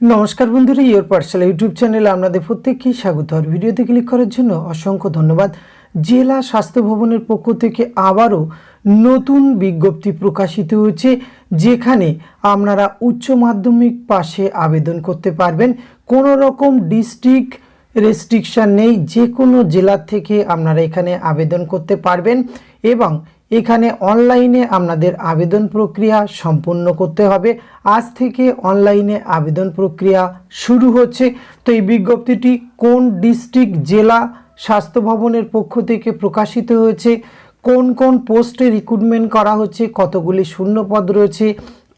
নমস্কার বন্ধুরা, your personal YouTube চ্যানেলে আপনাদের প্রত্যেককেই স্বাগত। আর ভিডিওতে ক্লিক করার জন্য অসংখ্য ধন্যবাদ। জেলা স্বাস্থ্য ভবনের পক্ষ থেকে আবারও নতুন বিজ্ঞপ্তি প্রকাশিত হয়েছে, যেখানে আপনারা উচ্চ মাধ্যমিক পাশে আবেদন করতে পারবেন। কোনো রকম ডিস্ট্রিক্ট রেস্ট্রিকশান নেই, যে কোনো জেলার থেকে আপনারা এখানে আবেদন করতে পারবেন এবং এখানে অনলাইনে আপনাদের আবেদন প্রক্রিয়া সম্পূর্ণ করতে হবে। আজ থেকে অনলাইনে আবেদন প্রক্রিয়া শুরু হচ্ছে। তো এই বিজ্ঞপ্তিটি কোন ডিস্ট্রিক্ট জেলা স্বাস্থ্য ভবনের পক্ষ থেকে প্রকাশিত হয়েছে, কোন কোন পোস্টে রিক্রুটমেন্ট করা হচ্ছে, কতগুলি শূন্যপদ রয়েছে,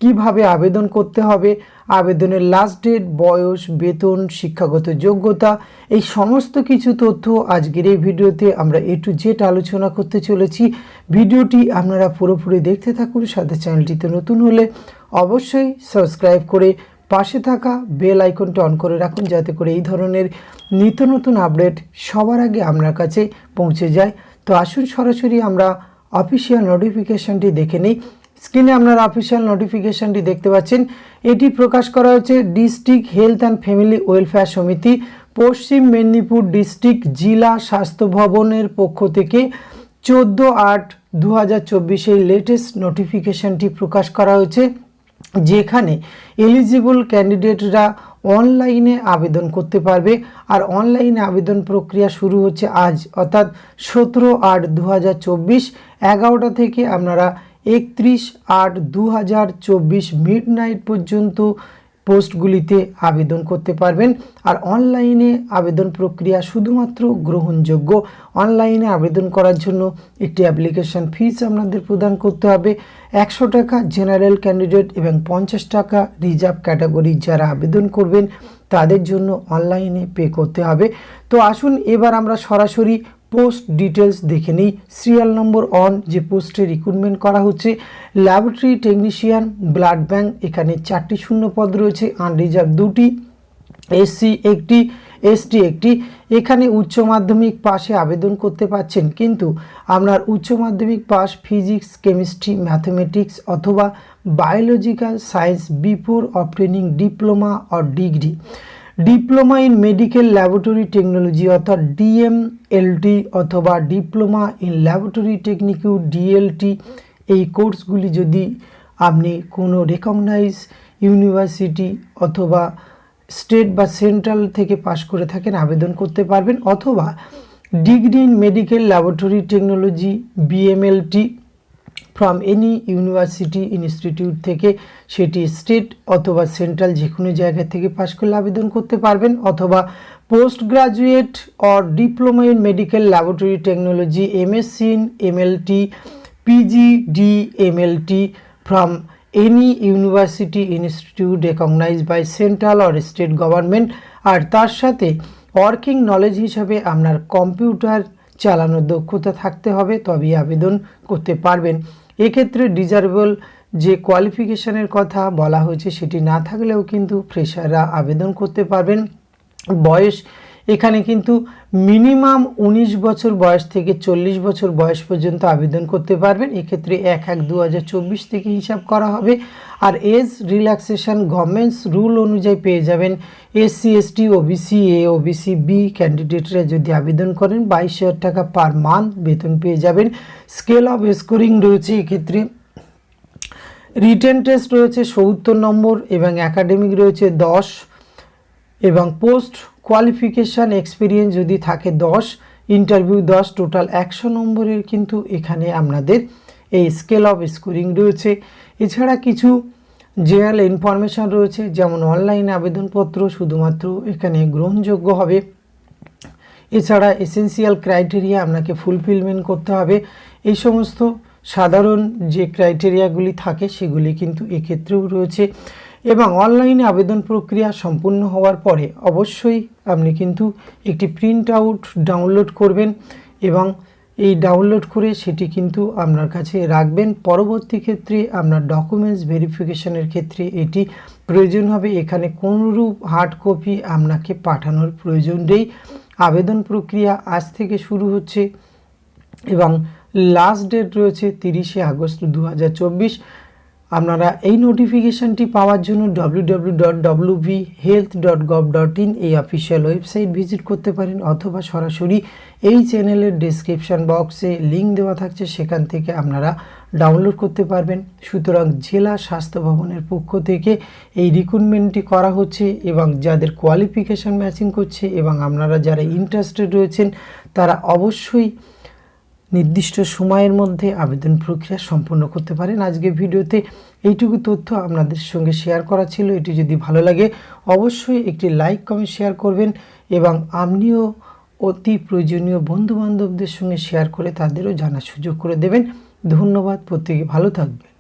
কিভাবে আবেদন করতে হবে, আবেদনের লাস্ট ডেট, বয়স, বেতন, শিক্ষাগত যোগ্যতা, এই সমস্ত কিছু তথ্য আজকের এই ভিডিওতে আমরা A to Z আলোচনা করতে চলেছি। ভিডিওটি আপনারা পুরোপুরি দেখতে থাকুন। সাথে চ্যানেলটিতে নতুন হলে অবশ্যই সাবস্ক্রাইব করে পাশে থাকা বেল আইকনটা অন করে রাখুন, যাতে করে এই ধরনের নিত্য নতুন আপডেট সবার আগে আপনার কাছে পৌঁছে যায়। তো আসুন সরাসরি আমরা অফিসিয়াল নোটিফিকেশানটি দেখে নিই। স্ক্রিনে আপনারা অফিসিয়াল নোটিফিকেশানটি দেখতে পাচ্ছেন। এটি প্রকাশ করা হয়েছে district health and family welfare সমিতি, পশ্চিম মেদিনীপুর ডিস্ট্রিক্ট জেলা স্বাস্থ্য ভবনের পক্ষ থেকে 14/8/2024 লেটেস্ট নোটিফিকেশানটি প্রকাশ করা হয়েছে, যেখানে এলিজিবল ক্যান্ডিডেটরা অনলাইনে আবেদন করতে পারবে। আর অনলাইনে আবেদন প্রক্রিয়া শুরু হচ্ছে আজ, অর্থাৎ 17/8/2024 11টা থেকে আপনারা 31/8/2024 মিডনাইট পর্যন্ত পোস্টগুলিতে আবেদন করতে পারবেন। আর অনলাইনে আবেদন প্রক্রিয়া শুধুমাত্র গ্রহণযোগ্য। অনলাইনে আবেদন করার জন্য একটি অ্যাপ্লিকেশন ফিস আপনাদের প্রদান করতে হবে 100 টাকা জেনারেল ক্যান্ডিডেট এবং 50 টাকা রিজার্ভ ক্যাটাগরি যারা আবেদন করবেন তাদের জন্য অনলাইনে পে করতে হবে। তো আসুন এবার আমরা সরাসরি পোস্ট ডিটেলস দেখে নিই। সিরিয়াল নম্বর 1 যে পোস্টে রিক্রুটমেন্ট করা হচ্ছে ল্যাবরেটরি টেকনিশিয়ান, ব্লাড ব্যাঙ্ক, এখানে 4টি শূন্যপদ রয়েছে, আনরিজার্ভ 2টি, এসসি 1টি, এসটি 1টি। এখানে উচ্চ মাধ্যমিক পাশে আবেদন করতে পারছেন, কিন্তু আপনার উচ্চ মাধ্যমিক পাস ফিজিক্স, কেমিস্ট্রি, ম্যাথমেটিক্স অথবা biological science before obtaining diploma or degree, diploma in medical laboratory technology অর্থাৎ ডিএমএলটি অথবা diploma in laboratory technique DLT, এই কোর্সগুলি যদি আপনি কোনো রেকগনাইজ ইউনিভার্সিটি অথবা স্টেট বা সেন্ট্রাল থেকে পাশ করে থাকেন আবেদন করতে পারবেন, অথবা degree in medical laboratory technology BMLT from any university institute থেকে, সেটি স্টেট অথবা সেন্ট্রাল যে কোনো জায়গা থেকে পাশ করলে আবেদন করতে পারবেন, অথবা post graduate or diploma in medical laboratory technology MSc in MLT PGDMLT from any university institute recognized by central or state government. আর তার সাথে ওয়ার্কিং নলেজ হিসাবে আপনার কম্পিউটার চালানোর দক্ষতা থাকতে হবে, তবেই আবেদন করতে পারবেন। এক্ষেত্রে ডিজারেবল যে কোয়ালিফিকেশানের কথা বলা হয়েছে সেটি না থাকলেও কিন্তু ফ্রেশাররা আবেদন করতে পারবেন। বয়স এখানে কিন্তু মিনিমাম 19 বছর বয়স থেকে 40 বছর বয়স পর্যন্ত আবেদন করতে পারবেন। এক্ষেত্রে 1/1/2024 থেকে হিসাব করা হবে। আর এজ রিল্যাক্সেশন গভর্নমেন্টস রুল অনুযায়ী পেয়ে যাবেন। SC ST OBC A OBC B ক্যান্ডিডেটরা যদি আবেদন করেন 22,000 টাকা পার মান্থ বেতন পেয়ে যাবেন। স্কেল অফ স্কোরিং রয়েছে, এক্ষেত্রে রিটেন টেস্ট রয়েছে 70 নম্বর এবং একাডেমিক রয়েছে 10 এবং পোস্ট কোয়ালিফিকেশান এক্সপিরিয়েন্স যদি থাকে 10, ইন্টারভিউ 10, টোটাল 100 নম্বরের কিন্তু এখানে আপনাদের এই স্কেল অফ স্কোরিং রয়েছে। এছাড়া কিছু জেনারেল ইনফরমেশান রয়েছে, যেমন অনলাইন আবেদনপত্র শুধুমাত্র এখানে গ্রহণযোগ্য হবে। এছাড়া এসেন্সিয়াল ক্রাইটেরিয়া আপনাকে ফুলফিলমেন্ট করতে হবে। এই সমস্ত সাধারণ যে ক্রাইটেরিয়াগুলি থাকে সেগুলি কিন্তু এক্ষেত্রেও রয়েছে। এবং অনলাইনে আবেদন প্রক্রিয়া সম্পূর্ণ হওয়ার পরে অবশ্যই আপনি কিন্তু একটি প্রিন্ট আউট ডাউনলোড করবেন এবং এই ডাউনলোড করে সেটি কিন্তু আপনার কাছে রাখবেন। পরবর্তী ক্ষেত্রে আপনার ডকুমেন্টস ভেরিফিকেশনের ক্ষেত্রে এটি প্রয়োজন হবে। এখানে কোনোরূপ হার্ড কপি আপনাকে পাঠানোর প্রয়োজন নেই। আবেদন প্রক্রিয়া আজ থেকে শুরু হচ্ছে এবং লাস্ট ডেট রয়েছে 30শে আগস্ট 2024। আপনারা এই নোটিফিকেশানটি পাওয়ার জন্য www.wbhealth.gov.in এই অফিসিয়াল ওয়েবসাইট ভিজিট করতে পারেন, অথবা সরাসরি এই চ্যানেলের ডেসক্রিপশন বক্সে লিঙ্ক দেওয়া থাকছে, সেখান থেকে আপনারা ডাউনলোড করতে পারবেন। সুতরাং জেলা স্বাস্থ্য ভবনের পক্ষ থেকে এই রিক্রুটমেন্টটি করা হচ্ছে, এবং যাদের কোয়ালিফিকেশান ম্যাচিং করছে এবং আপনারা যারা ইন্টারেস্টেড রয়েছেন তারা অবশ্যই নির্দিষ্ট সময়ের মধ্যে আবেদন প্রক্রিয়া সম্পন্ন করতে পারেন। আজকে ভিডিওতে এইটুকু তথ্য আপনাদের সঙ্গে শেয়ার করা ছিল। এটি যদি ভালো লাগে অবশ্যই একটি লাইক কমেন্ট শেয়ার করবেন, এবং আপনিও অতি প্রয়োজনীয় বন্ধুবান্ধবদের সঙ্গে শেয়ার করে তাদেরও জানার সুযোগ করে দেবেন। ধন্যবাদ, প্রত্যেকে ভালো থাকবে।